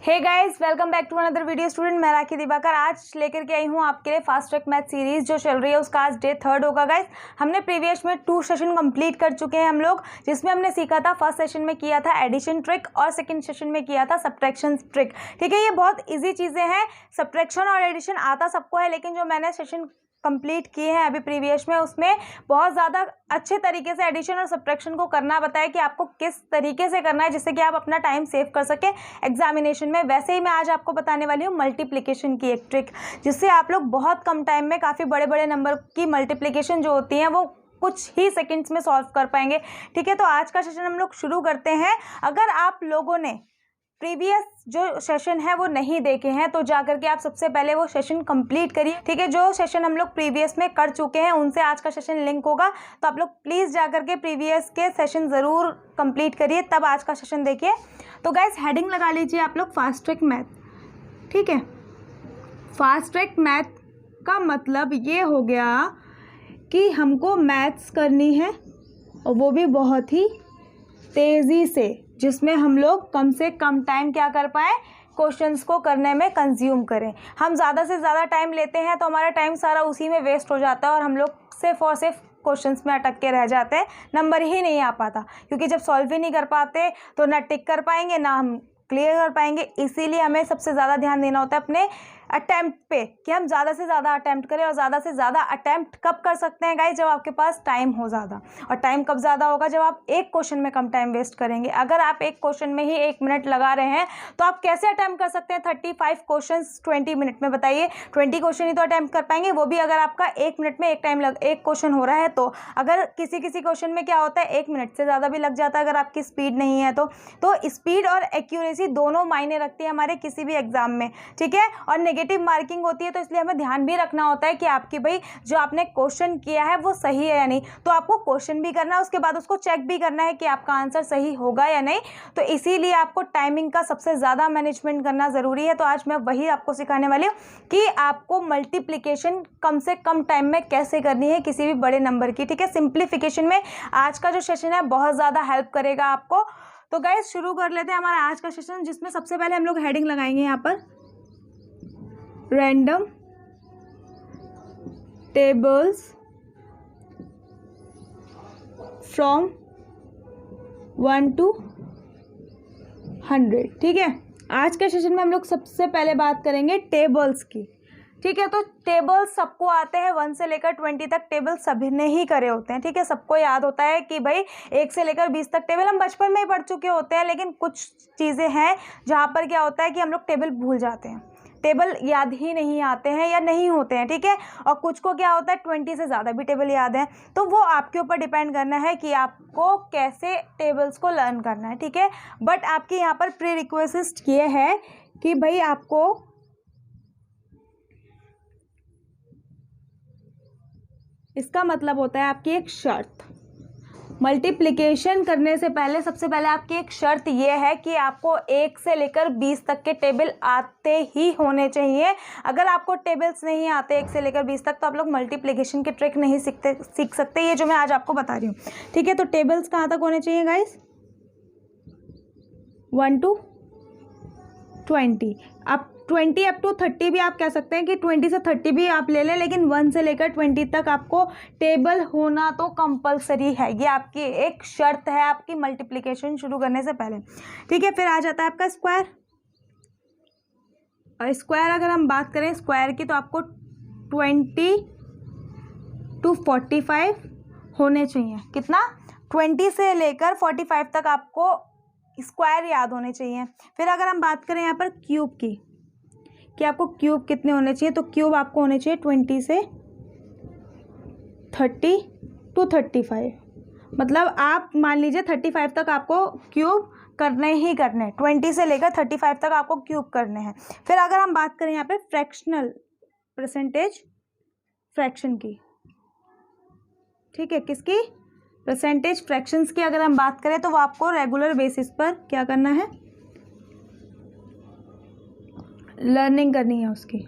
Hey guys, welcome back to another video. Student मैं राखी दिवाकर आज लेकर के आई हूँ आपके लिए फास्ट ट्रैक मैथ सीरीज जो चल रही है उसका आज डे 3 होगा। गाइस हमने प्रीवियस में 2 सेशन कंप्लीट कर चुके हैं हम लोग, जिसमें हमने सीखा था फर्स्ट सेशन में किया था एडिशन ट्रिक और सेकंड सेशन में किया था सब्ट्रैक्शन ट्रिक। ठीक है, ये बहुत ईजी चीज़ें हैं। सब्ट्रैक्शन और एडिशन आता सबको है, लेकिन जो मैंने सेशन कंप्लीट किए हैं अभी प्रीवियस में उसमें बहुत ज़्यादा अच्छे तरीके से एडिशन और सब्ट्रैक्शन को करना बताया कि आपको किस तरीके से करना है जिससे कि आप अपना टाइम सेव कर सके एग्जामिनेशन में। वैसे ही मैं आज आपको बताने वाली हूँ मल्टीप्लिकेशन की एक ट्रिक, जिससे आप लोग बहुत कम टाइम में काफ़ी बड़े बड़े नंबर की मल्टीप्लिकेशन जो होती हैं वो कुछ ही सेकंड्स में सॉल्व कर पाएंगे। ठीक है, तो आज का सेशन हम लोग शुरू करते हैं। अगर आप लोगों ने प्रीवियस जो सेशन है वो नहीं देखे हैं तो जाकर के आप सबसे पहले वो सेशन कंप्लीट करिए। ठीक है, जो सेशन हम लोग प्रीवियस में कर चुके हैं उनसे आज का सेशन लिंक होगा, तो आप लोग प्लीज़ जाकर के प्रीवियस के सेशन ज़रूर कंप्लीट करिए, तब आज का सेशन देखिए। तो गाइस हेडिंग लगा लीजिए आप लोग फास्ट ट्रैक मैथ। ठीक है, फास्ट ट्रैक मैथ का मतलब ये हो गया कि हमको मैथ्स करनी है और वो भी बहुत ही तेज़ी से, जिसमें हम लोग कम से कम टाइम क्या कर पाएँ, क्वेश्चंस को करने में कंज्यूम करें। हम ज़्यादा से ज़्यादा टाइम लेते हैं तो हमारा टाइम सारा उसी में वेस्ट हो जाता है और हम लोग सिर्फ और सिर्फ क्वेश्चंस में अटक के रह जाते हैं, नंबर ही नहीं आ पाता। क्योंकि जब सॉल्व ही नहीं कर पाते तो ना टिक कर पाएंगे ना हम क्लियर कर पाएंगे। इसीलिए हमें सबसे ज़्यादा ध्यान देना होता है अपने अटैम्प्ट पे कि हम ज़्यादा से ज़्यादा अटैम्प्ट करें। और ज़्यादा से ज़्यादा अटैम्प्ट कब कर सकते हैं गाइस, जब आपके पास टाइम हो ज़्यादा। और टाइम कब ज़्यादा होगा, जब आप एक क्वेश्चन में कम टाइम वेस्ट करेंगे। अगर आप एक क्वेश्चन में ही 1 मिनट लगा रहे हैं तो आप कैसे अटैम्प्ट कर सकते हैं 35 क्वेश्चन 20 मिनट में, बताइए। 20 क्वेश्चन ही तो अटैम्प्ट कर पाएंगे, वो भी अगर आपका 1 मिनट में एक क्वेश्चन हो रहा है तो। अगर किसी क्वेश्चन में क्या होता है 1 मिनट से ज़्यादा भी लग जाता है अगर आपकी स्पीड नहीं है तो स्पीड और एक्यूरेसी दोनों मायने रखती है हमारे किसी भी एग्जाम में। ठीक है, और नेगेटिव मार्किंग होती है, तो इसलिए हमें ध्यान भी रखना होता है कि आपकी भाई जो आपने क्वेश्चन किया है वो सही है या नहीं। तो आपको क्वेश्चन भी करना है, उसके बाद उसको चेक भी करना है कि आपका आंसर सही होगा या नहीं। तो इसीलिए आपको टाइमिंग का सबसे ज़्यादा मैनेजमेंट करना ज़रूरी है। तो आज मैं वही आपको सिखाने वाली हूँ कि आपको मल्टीप्लिकेशन कम से कम टाइम में कैसे करनी है किसी भी बड़े नंबर की। ठीक है, सिंप्लीफिकेशन में आज का जो सेशन है बहुत ज़्यादा हेल्प करेगा आपको। तो गाइस शुरू कर लेते हैं हमारा आज का सेशन, जिसमें सबसे पहले हम लोग हेडिंग लगाएंगे यहाँ पर रैंडम टेबल्स फ्रॉम 1 to 100। ठीक है, आज के सेशन में हम लोग सबसे पहले बात करेंगे टेबल्स की। ठीक है, तो टेबल्स सबको आते हैं, 1 से लेकर 20 तक टेबल सभी ने ही करे होते हैं। ठीक है, सबको याद होता है कि भाई 1 से लेकर 20 तक टेबल हम बचपन में ही पढ़ चुके होते हैं। लेकिन कुछ चीज़ें हैं जहाँ पर क्या होता है कि हम लोग टेबल भूल जाते हैं, टेबल याद ही नहीं आते हैं या नहीं होते हैं। ठीक है, और कुछ को क्या होता है 20 से ज़्यादा भी टेबल याद है। तो वो आपके ऊपर डिपेंड करना है कि आपको कैसे टेबल्स को लर्न करना है। ठीक है, बट आपके यहाँ पर प्री रिक्वेस्ट ये है कि भाई आपको इसका मतलब होता है आपकी एक शर्त, मल्टीप्लिकेशन करने से पहले सबसे पहले आपकी एक शर्त ये है कि आपको 1 से लेकर 20 तक के टेबल आते ही होने चाहिए। अगर आपको टेबल्स नहीं आते 1 से लेकर 20 तक तो आप लोग मल्टीप्लिकेशन की ट्रिक नहीं सीख सकते, ये जो मैं आज आपको बता रही हूँ। ठीक है, तो टेबल्स कहाँ तक होने चाहिए गाइस, 1 to 20। अब 20 अप टू 30 भी आप कह सकते हैं कि 20 से 30 भी आप ले लें, लेकिन 1 से लेकर 20 तक आपको टेबल होना तो कंपलसरी है। ये आपकी एक शर्त है आपकी मल्टीप्लिकेशन शुरू करने से पहले। ठीक है, फिर आ जाता है आपका स्क्वायर। और स्क्वायर अगर हम बात करें स्क्वायर की तो आपको 20 to 45 होने चाहिए। कितना, 20 से लेकर 45 तक आपको स्क्वायर याद होने चाहिए। फिर अगर हम बात करें यहाँ पर क्यूब की कि आपको क्यूब कितने होने चाहिए, तो क्यूब आपको होने चाहिए 20 से 30 to 35। मतलब आप मान लीजिए 35 तक आपको क्यूब करने ही करने, 20 से लेकर 35 तक आपको क्यूब करने हैं। फिर अगर हम बात करें यहाँ पे फ्रैक्शनल परसेंटेज फ्रैक्शन की, ठीक है, किसकी, परसेंटेज फ्रैक्शंस की अगर हम बात करें तो वो आपको रेगुलर बेसिस पर क्या करना है, लर्निंग करनी है उसकी।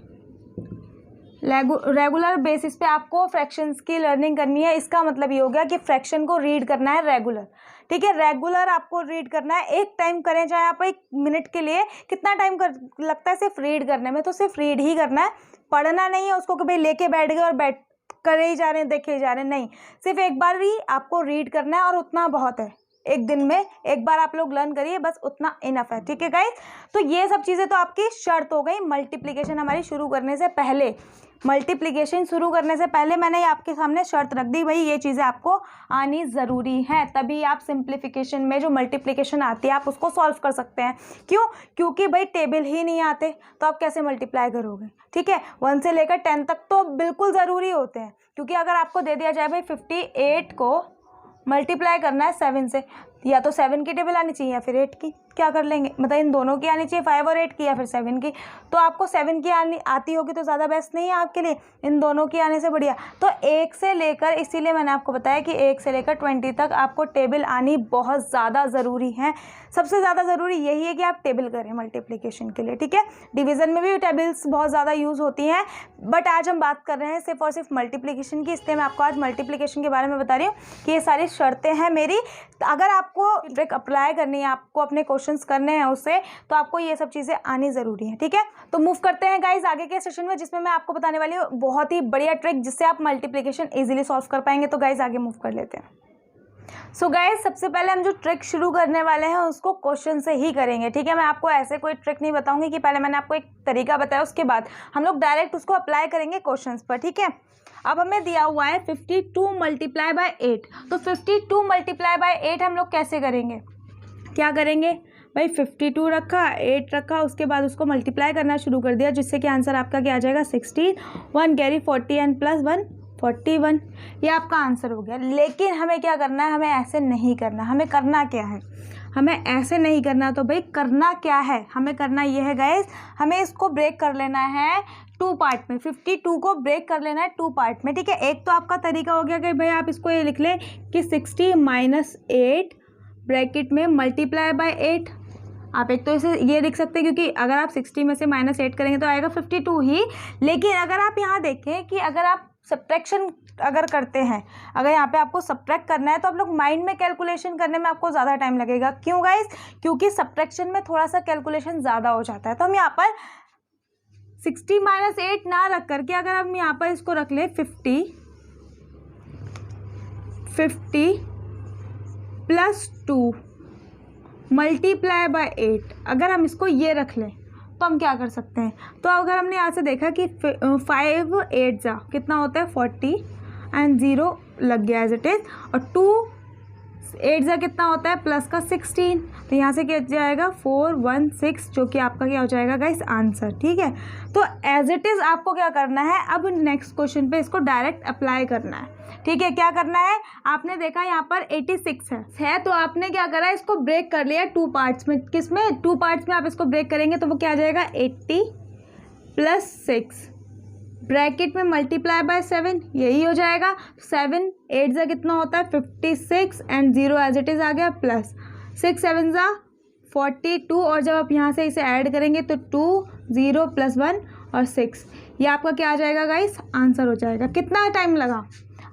रेगुलर बेसिस पे आपको फ्रैक्शंस की लर्निंग करनी है। इसका मतलब ये हो गया कि फ्रैक्शन को रीड करना है रेगुलर, ठीक है। रेगुलर आपको रीड करना है, एक टाइम करें चाहे आप 1 मिनट के लिए, कितना टाइम लगता है सिर्फ रीड करने में, तो सिर्फ रीड ही करना है, पढ़ना नहीं है उसको कि भाई लेके बैठ गए और बैठ करे ही जा रहे हैं, देखे ही जा रहे हैं, नहीं, सिर्फ एक बार ही आपको रीड करना है और उतना बहुत है। एक दिन में एक बार आप लोग लर्न करिए, बस उतना इनफ है, ठीक है गाइस। तो ये सब चीज़ें तो आपकी शर्त हो गई मल्टीप्लिकेशन हमारी शुरू करने से पहले। मल्टीप्लिकेशन शुरू करने से पहले मैंने आपके सामने शर्त रख दी, भाई ये चीज़ें आपको आनी ज़रूरी है, तभी आप सिंप्लीफिकेशन में जो मल्टीप्लिकेशन आती है आप उसको सॉल्व कर सकते हैं। क्यों? क्योंकि भाई टेबल ही नहीं आते तो आप कैसे मल्टीप्लाई करोगे, ठीक है। 1 से लेकर 10 तक तो बिल्कुल ज़रूरी होते हैं, क्योंकि अगर आपको दे दिया जाए भाई 58 को मल्टीप्लाई करना है 7 से, या तो 7 की टेबल आनी चाहिए या फिर 8 की, क्या कर लेंगे, मतलब इन दोनों की आनी चाहिए, 5 और 8 की या फिर 7 की। तो आपको 7 की आती होगी तो ज़्यादा बेस्ट नहीं है आपके लिए, इन दोनों की आने से बढ़िया। तो 1 से लेकर, इसीलिए मैंने आपको बताया कि 1 से लेकर 20 तक आपको टेबल आनी बहुत ज़्यादा ज़रूरी है। सबसे ज़्यादा ज़रूरी यही है कि आप टेबल करें मल्टीप्लिकेशन के लिए, ठीक है। डिवीज़न में भी टेबल्स बहुत ज़्यादा यूज़ होती हैं, बट आज हम बात कर रहे हैं सिर्फ और सिर्फ मल्टीप्लिकेशन की, इसलिए मैं आपको आज मल्टीप्लिकेशन के बारे में बता रही हूँ कि ये सारी शर्तें हैं मेरी। अगर आपको ट्रिक अप्लाई करनी है, आपको अपने क्वेश्चंस करने हैं उससे, तो आपको ये सब चीज़ें आनी ज़रूरी है, ठीक है। तो मूव करते हैं गाइज आगे के सेशन में, जिसमें मैं आपको बताने वाली हूँ बहुत ही बढ़िया ट्रिक जिससे आप मल्टीप्लिकेशन इजीली सॉल्व कर पाएंगे। तो गाइज आगे मूव कर लेते हैं। सो गाइज सबसे पहले हम जो ट्रिक शुरू करने वाले हैं उसको क्वेश्चन से ही करेंगे, ठीक है। मैं आपको ऐसे कोई ट्रिक नहीं बताऊंगी कि पहले मैंने आपको एक तरीका बताया उसके बाद हम लोग डायरेक्ट उसको अप्लाई करेंगे क्वेश्चंस पर, ठीक है। अब हमें दिया हुआ है 52 मल्टीप्लाई बाय 8, तो 52 मल्टीप्लाई बाय 8 हम लोग कैसे करेंगे, क्या करेंगे भाई, 52 रखा, 8 रखा, उसके बाद उसको मल्टीप्लाई करना शुरू कर दिया, जिससे कि आंसर आपका क्या आ जाएगा 16, 1 कैरी 40 एंड प्लस 1 41, ये आपका आंसर हो गया। लेकिन हमें क्या करना है, हमें ऐसे नहीं करना, हमें करना क्या है, हमें ऐसे नहीं करना। तो भाई करना क्या है, हमें करना ये है गाइस, हमें इसको ब्रेक कर लेना है 2 पार्ट में, 52 को ब्रेक कर लेना है 2 पार्ट में, ठीक है। एक तो आपका तरीका हो गया कि भाई आप इसको ये लिख लें कि 60 माइनस 8 ब्रैकेट में मल्टीप्लाई बाय 8, आप एक तो इसे ये लिख सकते हैं, क्योंकि अगर आप 60 में से -8 करेंगे तो आएगा 52 ही। लेकिन अगर आप यहाँ देखें कि अगर आप सब्ट्रैक्शन अगर करते हैं, अगर यहाँ पे आपको सब्ट्रैक्ट करना है तो आप लोग माइंड में कैलकुलेशन करने में आपको ज़्यादा टाइम लगेगा। क्यों गाइस? क्योंकि सब्ट्रैक्शन में थोड़ा सा कैलकुलेशन ज़्यादा हो जाता है। तो हम यहाँ पर 60 माइनस 8 ना रख करके अगर हम यहाँ पर इसको रख ले 50 प्लस 2 मल्टीप्लाई बाय 8, अगर हम इसको ये रख लें तो हम क्या कर सकते हैं। तो अगर हमने यहाँ से देखा कि 5 8 जा कितना होता है 40 एंड 0 लग गया एज इट इज़, और 2 8 जा कितना होता है प्लस का 16, तो यहाँ से क्या जाएगा 416, जो कि आपका क्या हो जाएगा गाइस आंसर, ठीक है। तो एज इट इज़ आपको क्या करना है, अब नेक्स्ट क्वेश्चन पे इसको डायरेक्ट अप्लाई करना है, ठीक है। क्या करना है, आपने देखा यहाँ पर 86 है तो आपने क्या करा, इसको ब्रेक कर लिया 2 पार्ट्स में। किस में? 2 पार्ट्स में आप इसको ब्रेक करेंगे तो वो क्या आ जाएगा 80 प्लस 6 ब्रैकेट में मल्टीप्लाई बाय 7, यही हो जाएगा। 7 8 जा कितना होता है 56 एंड 0 एज इट इज़ आ गया, प्लस 6 7 जा 42, और जब आप यहाँ से इसे ऐड करेंगे तो 2 0 प्लस 1 और 6, ये आपका क्या आ जाएगा गाइस आंसर हो जाएगा। कितना टाइम लगा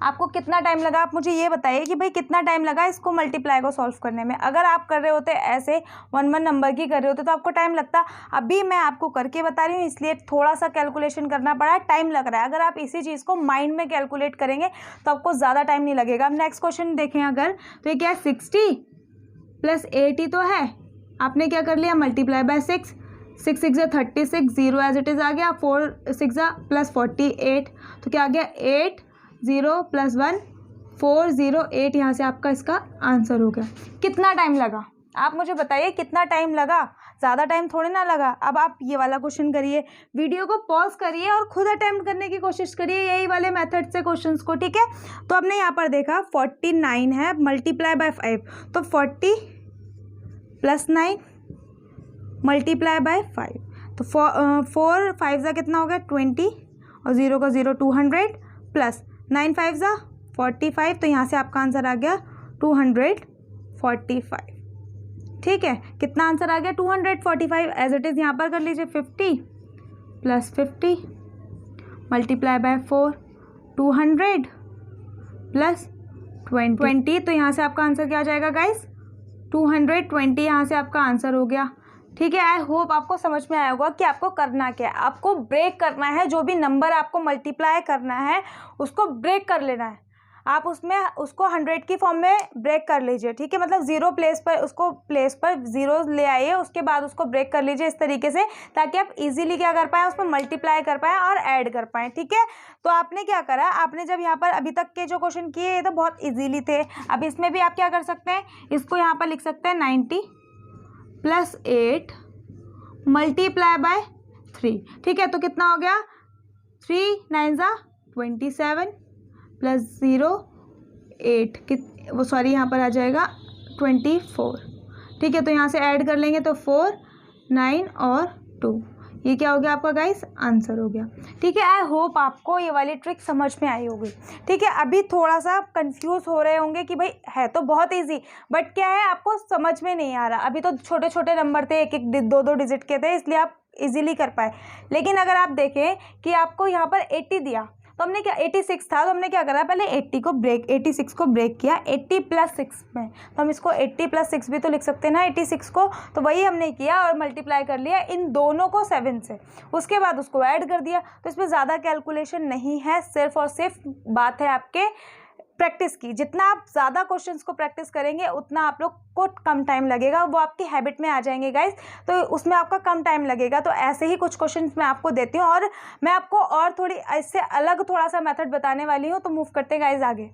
आपको, कितना टाइम लगा, आप मुझे ये बताइए कि भाई कितना टाइम लगा इसको मल्टीप्लाई को सॉल्व करने में। अगर आप कर रहे होते ऐसे 1 नंबर की कर रहे होते तो आपको टाइम लगता, अभी मैं आपको करके बता रही हूँ इसलिए थोड़ा सा कैलकुलेशन करना पड़ा, टाइम लग रहा है। अगर आप इसी चीज़ को माइंड में कैलकुलेट करेंगे तो आपको ज़्यादा टाइम नहीं लगेगा। अब नेक्स्ट क्वेश्चन देखें अगर, तो ये क्या है 60 प्लस 80 तो है, आपने क्या कर लिया मल्टीप्लाई बाय 6, 6 6 जा 36, 0 एज इट इज़ आ गया, 4 6 जा प्लस 48, तो क्या आ गया 8 0 प्लस 1 4 0 8, यहाँ से आपका इसका आंसर हो गया। कितना टाइम लगा आप मुझे बताइए, कितना टाइम लगा, ज़्यादा टाइम थोड़े ना लगा। अब आप ये वाला क्वेश्चन करिए, वीडियो को पॉज करिए और खुद अटेम्प्ट करने की कोशिश करिए यही वाले मेथड से क्वेश्चंस को, ठीक है। तो हमने यहाँ पर देखा 49 है मल्टीप्लाई बाय 5, तो 40 प्लस 9 मल्टीप्लाई बाय 5, तो 4 5 जा कितना हो गया 20 और 0 का 0 200 प्लस 9 5 जा 45, तो यहाँ से आपका आंसर आ गया 245, ठीक है। कितना आंसर आ गया 245 एज इट इज़ यहाँ पर कर लीजिए 50 प्लस 50 मल्टीप्लाई बाय 4, 200 प्लस 20, तो यहाँ से आपका आंसर क्या आ जाएगा गाइस, 220 यहाँ से आपका आंसर हो गया। ठीक है, आई होप आपको समझ में आया होगा कि आपको करना क्या है। आपको ब्रेक करना है, जो भी नंबर आपको मल्टीप्लाई करना है उसको ब्रेक कर लेना है। आप उसको 100 की फॉर्म में ब्रेक कर लीजिए। ठीक है, मतलब जीरो प्लेस पर जीरो ले आइए, उसके बाद उसको ब्रेक कर लीजिए इस तरीके से, ताकि आप इजीली क्या कर पाएँ, उसमें मल्टीप्लाई कर पाएँ और ऐड कर पाएँ। ठीक है, तो आपने क्या करा, आपने जब यहाँ पर अभी तक के जो क्वेश्चन किए ये तो बहुत ईजीली थे। अब इसमें भी आप क्या कर सकते हैं, इसको यहाँ पर लिख सकते हैं 90 + 8 मल्टीप्लाई बाय 3। ठीक है, तो कितना हो गया, 3 9 27 प्लस 0 8 यहाँ पर आ जाएगा 24। ठीक है, तो यहाँ से ऐड कर लेंगे तो 4 9 और 2, ये क्या हो गया आपका गाइस, आंसर हो गया। ठीक है, आई होप आपको ये वाली ट्रिक समझ में आई होगी। ठीक है, अभी थोड़ा सा कंफ्यूज हो रहे होंगे कि भाई है तो बहुत इजी, बट क्या है आपको समझ में नहीं आ रहा। अभी तो छोटे छोटे नंबर थे, 1 2 2 डिजिट के थे, इसलिए आप इजीली कर पाए। लेकिन अगर आप देखें कि आपको यहाँ पर 80 दिया, तो हमने क्या, 86 था तो हमने क्या करा, पहले 86 को ब्रेक किया 80 + 6 में, तो हम इसको 80 + 6 भी तो लिख सकते हैं ना 86 को, तो वही हमने किया और मल्टीप्लाई कर लिया इन दोनों को 7 से, उसके बाद उसको ऐड कर दिया। तो इसमें ज़्यादा कैलकुलेशन नहीं है, सिर्फ और सिर्फ बात है आपके प्रैक्टिस की। जितना आप ज़्यादा क्वेश्चंस को प्रैक्टिस करेंगे उतना आप लोग को कम टाइम लगेगा, वो आपकी हैबिट में आ जाएंगे गाइस, तो उसमें आपका कम टाइम लगेगा। तो ऐसे ही कुछ क्वेश्चंस मैं आपको देती हूँ और मैं आपको और थोड़ी इससे अलग थोड़ा सा मेथड बताने वाली हूँ। तो मूव करते हैं गाइस आगे।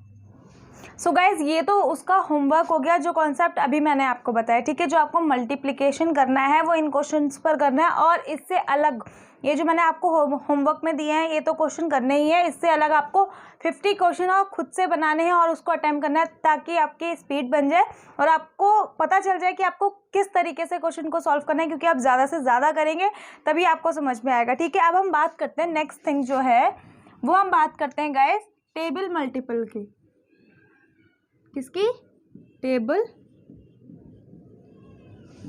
सो गाइज ये तो उसका होमवर्क हो गया, जो कॉन्सेप्ट अभी मैंने आपको बताया। ठीक है, जो आपको मल्टीप्लिकेशन करना है वो इन क्वेश्चंस पर करना है, और इससे अलग ये जो मैंने आपको होमवर्क में दिए हैं ये तो क्वेश्चन करने ही है। इससे अलग आपको 50 क्वेश्चन और खुद से बनाने हैं और उसको अटेम्प्ट करना है, ताकि आपकी स्पीड बन जाए और आपको पता चल जाए कि आपको किस तरीके से क्वेश्चन को सॉल्व करना है, क्योंकि आप ज़्यादा से ज़्यादा करेंगे तभी आपको समझ में आएगा। ठीक है, अब हम बात करते हैं नेक्स्ट थिंग जो है वो हम बात करते हैं गाइस टेबल मल्टीपल की। किसकी, टेबल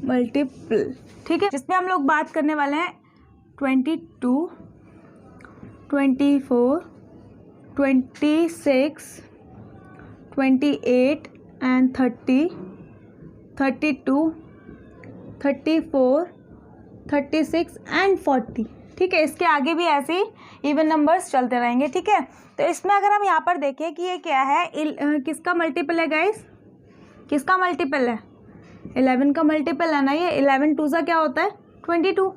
मल्टीपल। ठीक है, जिसमें हम लोग बात करने वाले हैं 22, 24, 26, 28 एंड 30, 32, 34, 36 एंड 40। ठीक है, इसके आगे भी ऐसे ही इवन नंबर्स चलते रहेंगे। ठीक है, तो इसमें अगर हम यहाँ पर देखें कि ये क्या है, किसका मल्टीपल है गाइस, किसका मल्टीपल है, 11 का मल्टीपल है ना ये। 11 2 क्या होता है 22,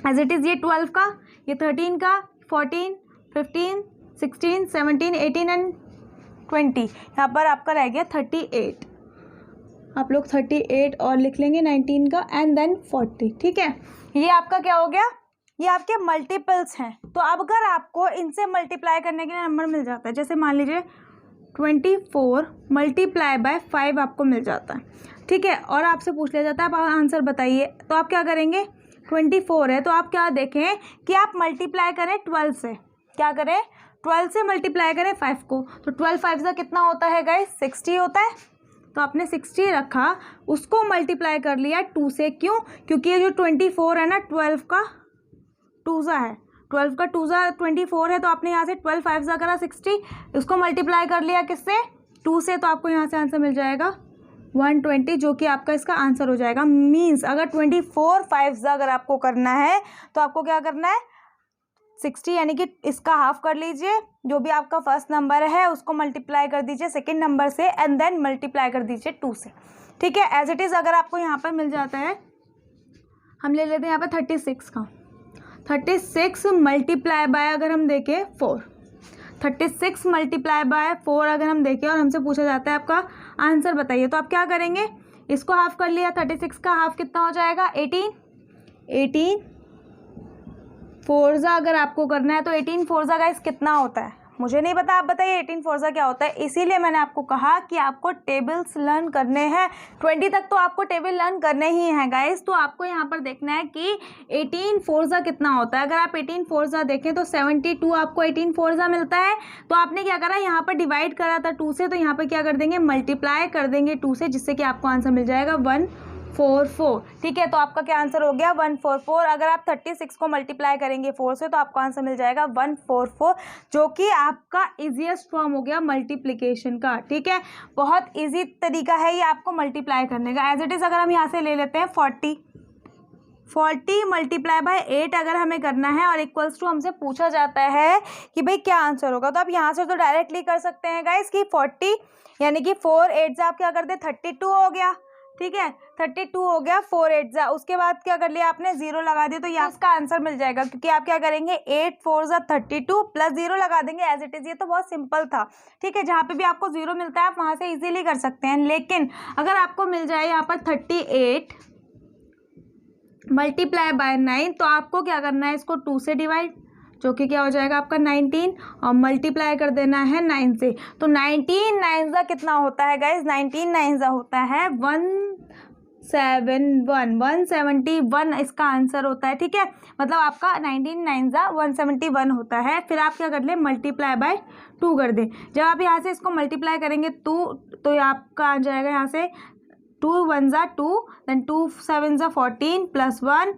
एज इट इज़ ये 12 का, ये 13 का, 14, 15, 16, 17, 18 एंड 20। यहाँ पर आपका रह गया 38, आप लोग 38 और लिख लेंगे 19 का एंड देन 40। ठीक है, ये आपका क्या हो गया, ये आपके मल्टीपल्स हैं। तो अब अगर आपको इनसे मल्टीप्लाई करने के लिए नंबर मिल जाता है, जैसे मान लीजिए 24 मल्टीप्लाई बाय 5 आपको मिल जाता है। ठीक है, और आपसे पूछ लिया जाता है आप आंसर बताइए, तो आप क्या करेंगे, 24 है तो आप क्या देखें कि आप मल्टीप्लाई करें 12 से, क्या करें 12 से मल्टीप्लाई करें 5 को, तो 12 5 का कितना होता है गाइस 60 होता है। तो आपने 60 रखा, उसको मल्टीप्लाई कर लिया 2 से, क्यों, क्योंकि ये जो 24 है ना 12 का 2 है, 12 का 2 24 है, तो आपने यहाँ से 12 5 करा 60, उसको मल्टीप्लाई कर लिया किससे 2 से, तो आपको यहाँ से आंसर मिल जाएगा 120, जो कि आपका इसका आंसर हो जाएगा। मीन्स अगर 24 5 अगर आपको करना है तो आपको क्या करना है 60, यानी कि इसका हाफ कर लीजिए, जो भी आपका फर्स्ट नंबर है उसको मल्टीप्लाई कर दीजिए सेकंड नंबर से एंड देन मल्टीप्लाई कर दीजिए 2 से। ठीक है, एज इट इज़ अगर आपको यहाँ पर मिल जाता है, हम ले लेते हैं यहाँ पर 36 का, 36 मल्टीप्लाई बाय अगर हम देखें 4, 36 मल्टीप्लाई बाय 4 अगर हम देखें और हमसे पूछा जाता है आपका आंसर बताइए, तो आप क्या करेंगे, इसको हाफ कर लिया, 36 का हाफ कितना हो जाएगा 18 4 अगर आपको करना है तो 18 4 गाइस कितना होता है, मुझे नहीं पता, आप बताइए 18 4 क्या होता है। इसीलिए मैंने आपको कहा कि आपको टेबल्स लर्न करने हैं, 20 तक तो आपको टेबल लर्न करने ही हैं गाइस। तो आपको यहाँ पर देखना है कि 18 4 कितना होता है। अगर आप 18 4 देखें तो 72 आपको 18 4 मिलता है। तो आपने क्या करा, यहाँ पर डिवाइड करा था 2 से, तो यहाँ पर क्या कर देंगे मल्टीप्लाई कर देंगे 2 से, जिससे कि आपको आंसर मिल जाएगा 1 144। ठीक है, तो आपका क्या आंसर हो गया 144। अगर आप 36 को मल्टीप्लाई करेंगे 4 से तो आपको आंसर मिल जाएगा 144, जो कि आपका इजीएस्ट फॉर्म हो गया मल्टीप्लिकेशन का। ठीक है, बहुत इजी तरीका है ये आपको मल्टीप्लाई करने का। एज इट इज़ अगर हम यहाँ से ले लेते हैं 40 मल्टीप्लाई बाय 8 अगर हमें करना है और इक्वल्स टू हमसे पूछा जाता है कि भाई क्या आंसर होगा, तो आप यहाँ से तो डायरेक्टली कर सकते हैं गाइस कि 40 यानी कि 4 8 आप क्या कर दे 32 हो गया। ठीक है, 32 हो गया, 4 8 उसके बाद क्या कर लिया आपने 0 लगा दिया, तो ये इसका आंसर मिल जाएगा, क्योंकि आप क्या करेंगे 8 4 32 प्लस 0 लगा देंगे एज इट इज़। ये तो बहुत सिंपल था। ठीक है, जहाँ पे भी आपको 0 मिलता है आप वहाँ से इजीली कर सकते हैं। लेकिन अगर आपको मिल जाए यहाँ पर 38 मल्टीप्लाई बाय 9, तो आपको क्या करना है इसको 2 से डिवाइड, जो कि क्या हो जाएगा आपका 19, और मल्टीप्लाई कर देना है 9 से। तो 19 9 कितना होता है गाइज, 19 9 होता है 171 इसका आंसर होता है। ठीक है, मतलब आपका 19 9 171 होता है। फिर आप क्या कर ले मल्टीप्लाई बाय 2 कर दें। जब आप यहाँ से इसको मल्टीप्लाई करेंगे तो आपका आ जाएगा यहाँ से 2 1 2, देन 2 7 14 प्लस 1,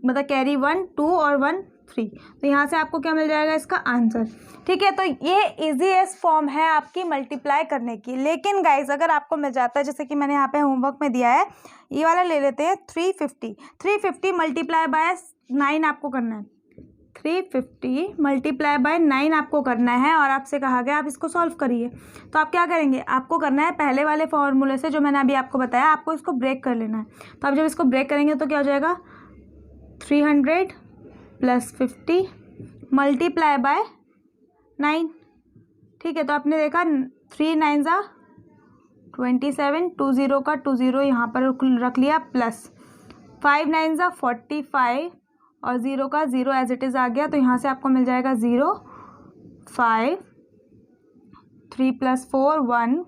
मतलब कैरी 1 2 और 1 3, तो यहाँ से आपको क्या मिल जाएगा इसका आंसर। ठीक है, तो ये इजीएस्ट फॉर्म है आपकी मल्टीप्लाई करने की। लेकिन गाइज अगर आपको मिल जाता है, जैसे कि मैंने यहाँ पे होमवर्क में दिया है, ये वाला ले लेते हैं 350 मल्टीप्लाई बाय 9 आपको करना है। 350 मल्टीप्लाई बाय 9 आपको करना है और आपसे कहा गया आप इसको सॉल्व करिए। तो आप क्या करेंगे, आपको करना है पहले वाले फॉर्मूले से जो मैंने अभी आपको बताया, आपको इसको ब्रेक कर लेना है। तो आप जब इसको ब्रेक करेंगे तो क्या हो जाएगा 300 प्लस 50 मल्टीप्लाई बाय 9। ठीक है, तो आपने देखा 3 9 27, 2 0 का 2 0 यहाँ पर रख लिया, प्लस 5 9 45 और 0 का 0 एज इट इज़ आ गया। तो यहाँ से आपको मिल जाएगा 0 5 3 प्लस 4 1,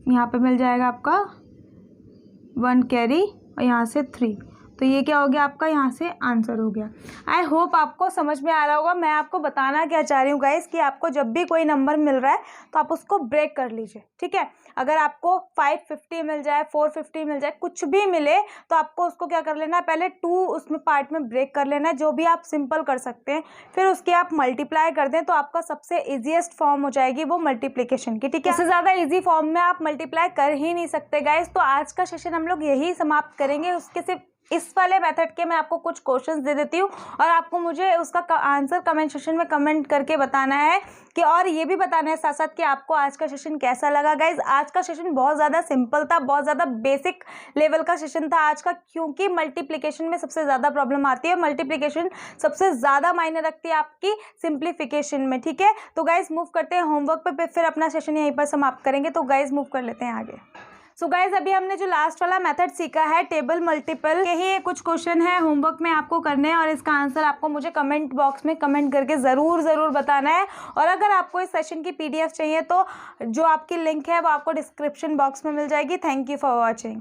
यहाँ पे मिल जाएगा आपका 1 कैरी और यहाँ से 3, तो ये क्या हो गया आपका यहाँ से आंसर हो गया। आई होप आपको समझ में आ रहा होगा। मैं आपको बताना क्या चाह रही हूँ गाइस कि आपको जब भी कोई नंबर मिल रहा है तो आप उसको ब्रेक कर लीजिए। ठीक है, अगर आपको 550 मिल जाए 450 मिल जाए कुछ भी मिले तो आपको उसको क्या कर लेना है, पहले 2 उसमें पार्ट में ब्रेक कर लेना है, जो भी आप सिंपल कर सकते हैं, फिर उसके आप मल्टीप्लाई कर दें तो आपका सबसे ईजीएस्ट फॉर्म हो जाएगी वो मल्टीप्लिकेशन की। ठीक है, इससे ज़्यादा ईजी फॉर्म में आप मल्टीप्लाई कर ही नहीं सकते गाइस। तो आज का सेशन हम लोग यही समाप्त करेंगे। उसके सिर्फ इस वाले मेथड के मैं आपको कुछ क्वेश्चंस दे देती हूँ और आपको मुझे उसका आंसर कमेंट सेक्शन में कमेंट करके बताना है कि, और ये भी बताना है साथ साथ कि आपको आज का सेशन कैसा लगा। गाइज आज का सेशन बहुत ज़्यादा सिंपल था, बहुत ज़्यादा बेसिक लेवल का सेशन था आज का, क्योंकि मल्टीप्लिकेशन में सबसे ज़्यादा प्रॉब्लम आती है। मल्टीप्लिकेशन सबसे ज़्यादा मायने रखती है आपकी सिंप्लीफिकेशन में। ठीक है, तो गाइज मूव करते हैं होमवर्क पे, फिर अपना सेशन यहीं पर समाप्त करेंगे। तो गाइज मूव कर लेते हैं आगे। सो गाइज अभी हमने जो लास्ट वाला मेथड सीखा है टेबल मल्टीपल के ही कुछ क्वेश्चन है होमवर्क में आपको करने हैं और इसका आंसर आपको मुझे कमेंट बॉक्स में कमेंट करके ज़रूर बताना है। और अगर आपको इस सेशन की PDF चाहिए तो जो आपकी लिंक है वो आपको डिस्क्रिप्शन बॉक्स में मिल जाएगी। Thank you for watching.